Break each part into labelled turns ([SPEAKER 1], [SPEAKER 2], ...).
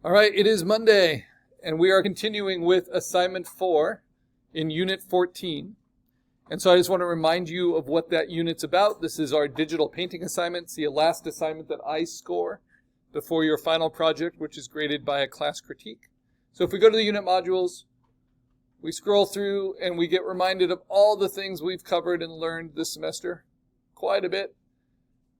[SPEAKER 1] All right, it is Monday, and we are continuing with assignment 4 in unit 14. And so I just want to remind you of what that unit's about. This is our digital painting assignment. It's the last assignment that I score before your final project, which is graded by a class critique. So if we go to the unit modules, we scroll through and we get reminded of all the things we've covered and learned this semester. Quite a bit.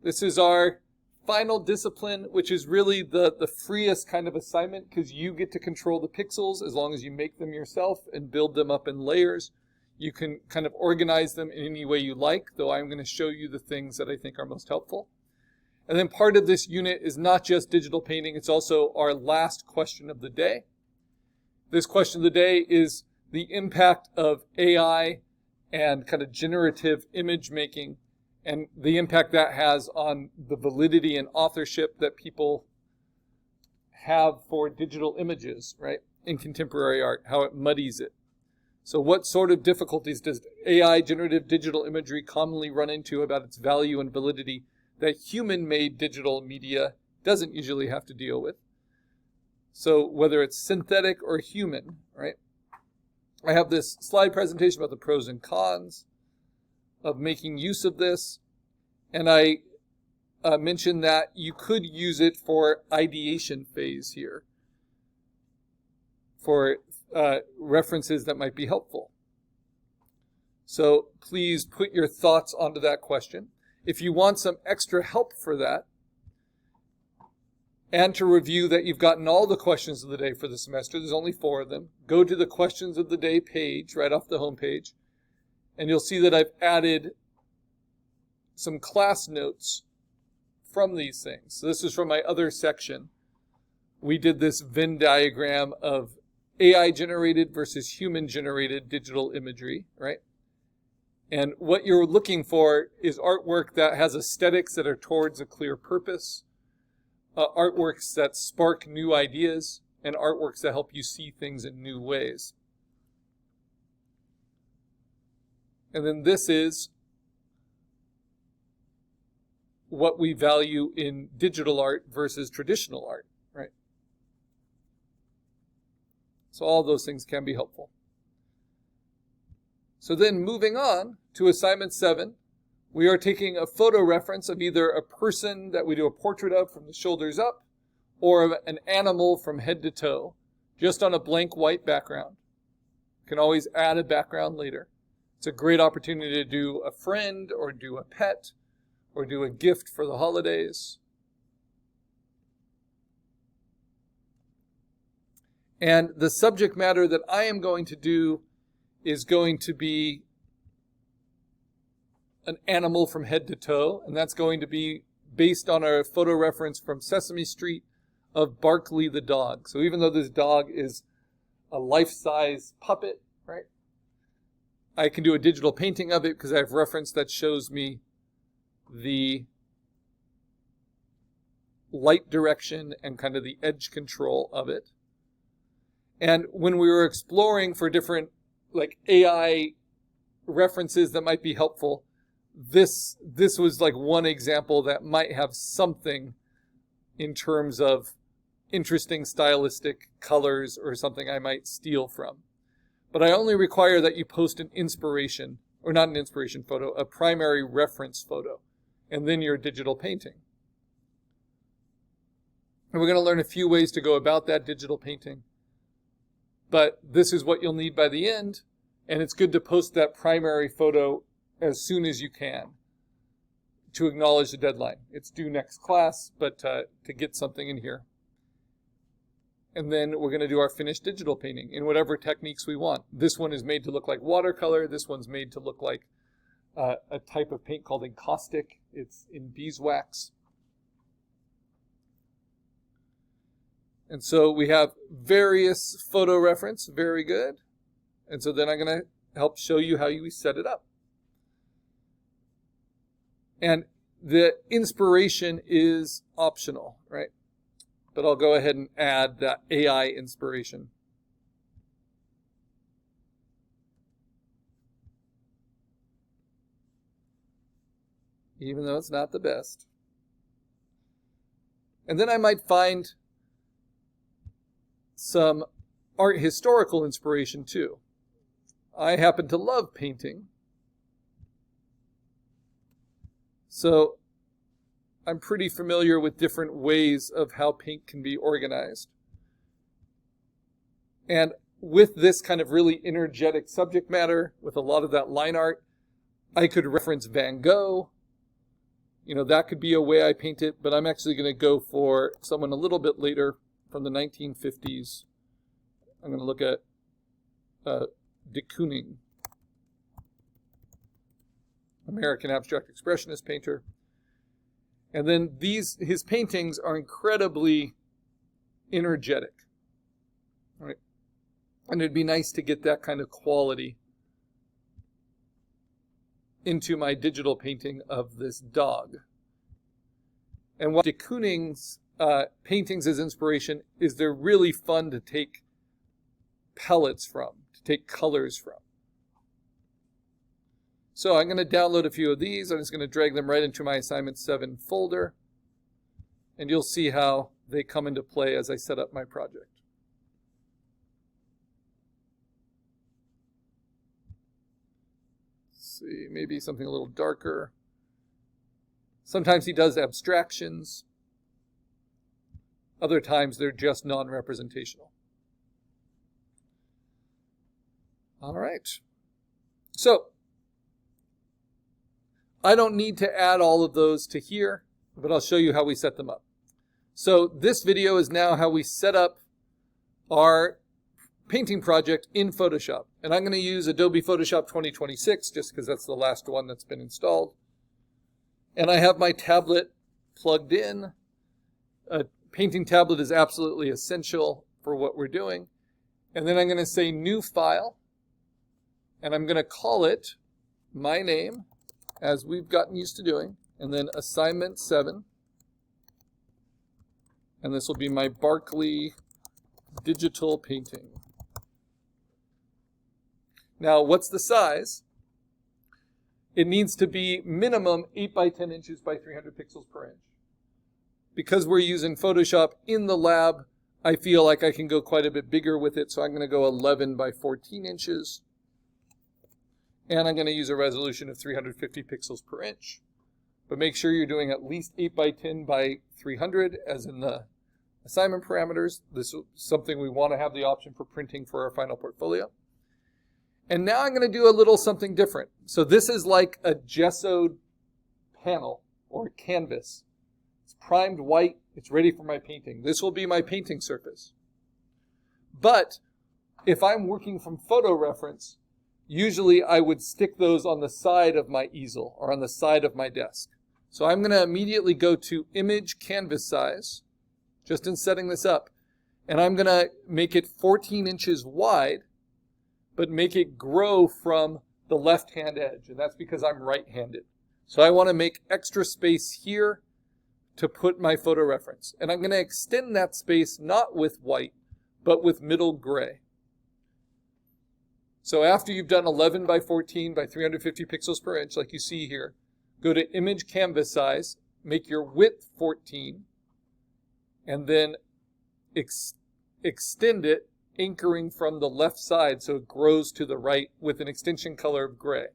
[SPEAKER 1] This is our final discipline, which is really the freest kind of assignment because you get to control the pixels as long as you make them yourself and build them up in layers. You can kind of organize them in any way you like, though I'm going to show you the things that I think are most helpful. And then part of this unit is not just digital painting, it's also our last question of the day. This question of the day is the impact of AI and kind of generative image making and the impact that has on the validity and authorship that people have for digital images, right, in contemporary art, how it muddies it. So what sort of difficulties does AI, generative digital imagery, commonly run into about its value and validity that human-made digital media doesn't usually have to deal with? So whether it's synthetic or human, right? I have this slide presentation about the pros and cons of making use of this, and I mentioned that you could use it for ideation phase here, for references that might be helpful. So please put your thoughts onto that question. If you want some extra help for that, and to review that you've gotten all the questions of the day for the semester, there's only 4 of them, go to the questions of the day page right off the home page, and you'll see that I've added some class notes from these things. So this is from my other section. We did this Venn diagram of AI-generated versus human-generated digital imagery, right? And what you're looking for is artwork that has aesthetics that are towards a clear purpose, artworks that spark new ideas, and artworks that help you see things in new ways. And then this is what we value in digital art versus traditional art, right? So all those things can be helpful. So then moving on to assignment 7, we are taking a photo reference of either a person that we do a portrait of from the shoulders up or of an animal from head to toe, just on a blank white background. You can always add a background later. It's a great opportunity to do a friend or do a pet or do a gift for the holidays. And the subject matter that I am going to do is going to be an animal from head to toe, and that's going to be based on our photo reference from Sesame Street of Barkley the dog. So even though this dog is a life-size puppet, right, I can do a digital painting of it because I have reference that shows me the light direction and kind of the edge control of it. And when we were exploring for different like AI references that might be helpful, this was like one example that might have something in terms of interesting stylistic colors or something I might steal from. But I only require that you post an inspiration, or not an inspiration photo, a primary reference photo, and then your digital painting. And we're going to learn a few ways to go about that digital painting. But this is what you'll need by the end, and it's good to post that primary photo as soon as you can to acknowledge the deadline. It's due next class, but to get something in here. And then we're going to do our finished digital painting in whatever techniques we want. This one is made to look like watercolor. This one's made to look like a type of paint called encaustic. It's in beeswax. And so we have various photo reference. Very good. And so then I'm going to help show you how you set it up. And the inspiration is optional, right? But I'll go ahead and add that AI inspiration. Even though it's not the best. And then I might find some art historical inspiration too. I happen to love painting, so I'm pretty familiar with different ways of how paint can be organized. And with this kind of really energetic subject matter, with a lot of that line art, I could reference Van Gogh. You know, that could be a way I paint it, but I'm actually going to go for someone a little bit later from the 1950s. I'm going to look at de Kooning, American abstract expressionist painter. And then his paintings are incredibly energetic, right? And it'd be nice to get that kind of quality into my digital painting of this dog. And what de Kooning's paintings as inspiration is they're really fun to take palettes from, to take colors from. So I'm going to download a few of these. I'm just going to drag them right into my assignment 7 folder. And you'll see how they come into play as I set up my project. Let's see, maybe something a little darker. Sometimes he does abstractions. Other times they're just non-representational. All right. So I don't need to add all of those to here, but I'll show you how we set them up. So this video is now how we set up our painting project in Photoshop. And I'm going to use Adobe Photoshop 2026 just because that's the last one that's been installed. And I have my tablet plugged in. A painting tablet is absolutely essential for what we're doing. And then I'm going to say New File. And I'm going to call it my name, as we've gotten used to doing, and then Assignment 7. And this will be my Barkley digital painting. Now, what's the size? It needs to be minimum 8 by 10 inches by 300 pixels per inch. Because we're using Photoshop in the lab, I feel like I can go quite a bit bigger with it, so I'm going to go 11 by 14 inches. And I'm going to use a resolution of 350 pixels per inch. But make sure you're doing at least 8 by 10 by 300, as in the assignment parameters. This is something we want to have the option for printing for our final portfolio. And now I'm going to do a little something different. So this is like a gessoed panel or canvas. It's primed white. It's ready for my painting. This will be my painting surface. But if I'm working from photo reference, usually I would stick those on the side of my easel or on the side of my desk. So I'm going to immediately go to Image Canvas Size, just in setting this up. And I'm going to make it 14 inches wide, but make it grow from the left-hand edge. And that's because I'm right-handed. So I want to make extra space here to put my photo reference. And I'm going to extend that space not with white, but with middle gray. So after you've done 11 by 14 by 350 pixels per inch, like you see here, go to Image Canvas Size, make your width 14, and then extend it, anchoring from the left side so it grows to the right with an extension color of gray.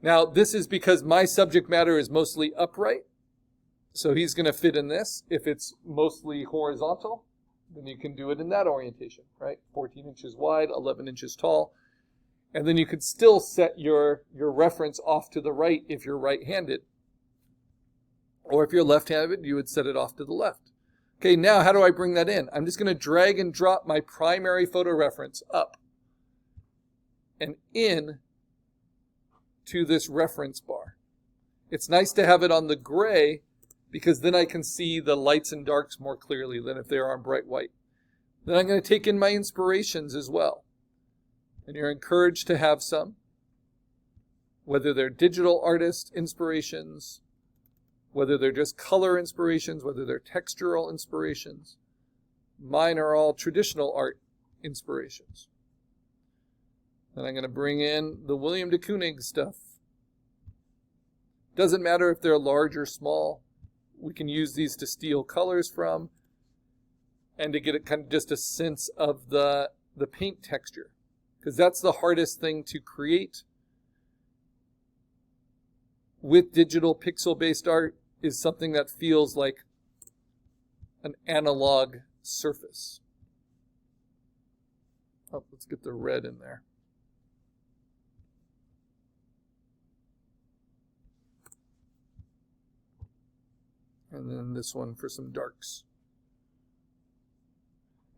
[SPEAKER 1] Now, this is because my subject matter is mostly upright, so he's going to fit in this. If it's mostly horizontal, then you can do it in that orientation, right? 14 inches wide, 11 inches tall. And then you could still set your reference off to the right if you're right-handed. Or if you're left-handed, you would set it off to the left. Okay, now how do I bring that in? I'm just going to drag and drop my primary photo reference up and in to this reference bar. It's nice to have it on the gray because then I can see the lights and darks more clearly than if they're on bright white. Then I'm going to take in my inspirations as well. And you're encouraged to have some, whether they're digital artist inspirations, whether they're just color inspirations, whether they're textural inspirations. Mine are all traditional art inspirations. Then I'm going to bring in the William de Kooning stuff. Doesn't matter if they're large or small. We can use these to steal colors from. and to get kind of just a sense of the paint texture, because that's the hardest thing to create with digital pixel-based art, is something that feels like an analog surface. Oh, let's get the red in there. And then this one for some darks.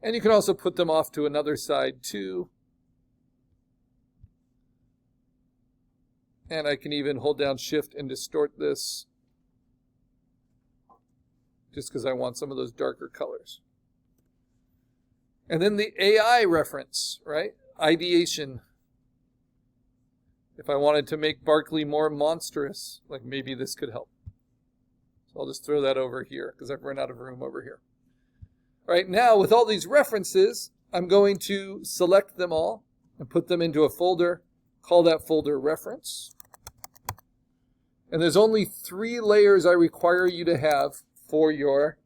[SPEAKER 1] And you can also put them off to another side too. And I can even hold down Shift and distort this, just because I want some of those darker colors. And then the AI reference, right? Ideation. If I wanted to make Barkley more monstrous, like maybe this could help. So I'll just throw that over here because I've run out of room over here. All right, now with all these references, I'm going to select them all and put them into a folder. Call that folder reference. And there's only 3 layers I require you to have for your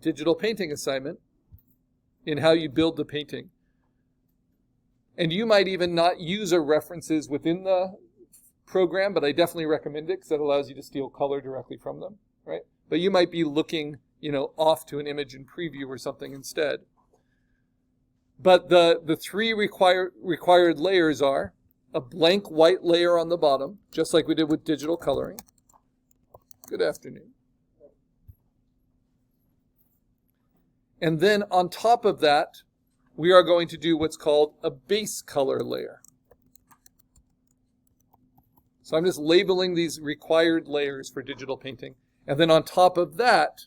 [SPEAKER 1] digital painting assignment in how you build the painting. And you might even not use a references within the program, but I definitely recommend it because that allows you to steal color directly from them, right? But you might be looking, off to an image in preview or something instead. But the 3 required layers are a blank white layer on the bottom, just like we did with digital coloring. Good afternoon. And then on top of that, we are going to do what's called a base color layer. So I'm just labeling these required layers for digital painting. And then on top of that,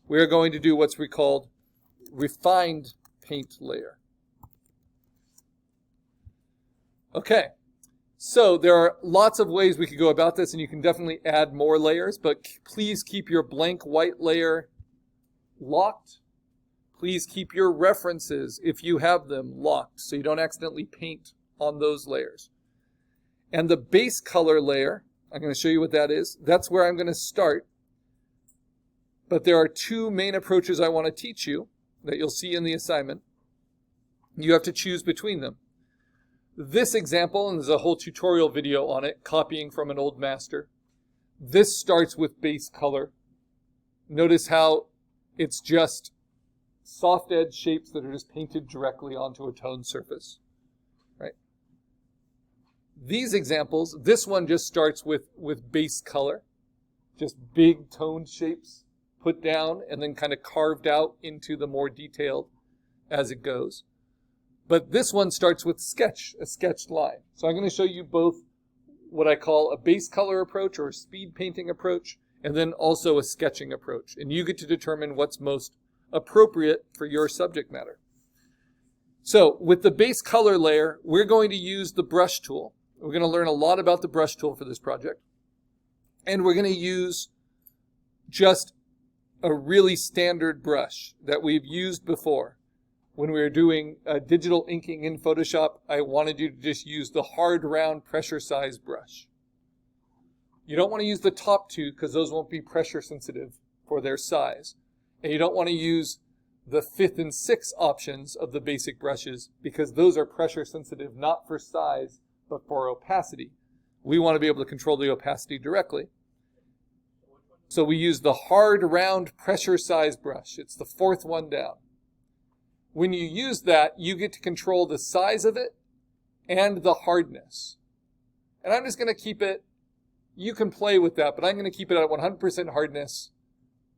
[SPEAKER 1] we are going to do what's called refined paint layer. Okay, so there are lots of ways we could go about this, and you can definitely add more layers, but please keep your blank white layer locked. Please keep your references, if you have them, locked so you don't accidentally paint on those layers. And the base color layer, I'm going to show you what that is. That's where I'm going to start. But there are 2 main approaches I want to teach you that you'll see in the assignment. You have to choose between them. This example, and there's a whole tutorial video on it, copying from an old master. This starts with base color. Notice how it's just soft edge shapes that are just painted directly onto a toned surface, right? These examples, this one just starts with base color, just big toned shapes put down and then kind of carved out into the more detailed as it goes. But this one starts with a sketched line. So I'm going to show you both what I call a base color approach or a speed painting approach, and then also a sketching approach. And you get to determine what's most appropriate for your subject matter. So with the base color layer, we're going to use the brush tool. We're going to learn a lot about the brush tool for this project. And we're going to use just a really standard brush that we've used before. When we were doing digital inking in Photoshop, I wanted you to just use the hard, round, pressure size brush. You don't want to use the top 2 because those won't be pressure sensitive for their size. And you don't want to use the 5th and 6th options of the basic brushes because those are pressure sensitive, not for size, but for opacity. We want to be able to control the opacity directly. So we use the hard, round, pressure size brush. It's the 4th one down. When you use that, you get to control the size of it and the hardness. And I'm just going to keep it, you can play with that, but I'm going to keep it at 100% hardness.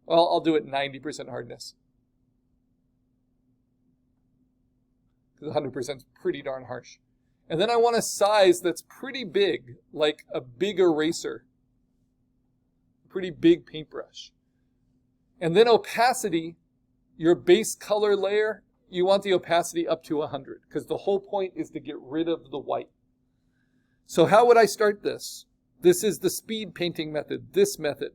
[SPEAKER 1] Well, I'll do it 90% hardness. Because 100% is pretty darn harsh. And then I want a size that's pretty big, like a big eraser. Pretty big paintbrush. And then opacity, your base color layer, you want the opacity up to 100 because the whole point is to get rid of the white. So how would I start this? This is the speed painting method, this method.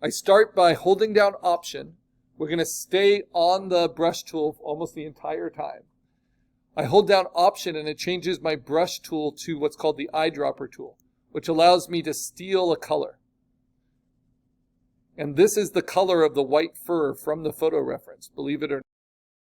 [SPEAKER 1] I start by holding down Option. We're going to stay on the brush tool almost the entire time. I hold down Option and it changes my brush tool to what's called the eyedropper tool, which allows me to steal a color. And this is the color of the white fur from the photo reference, believe it or not.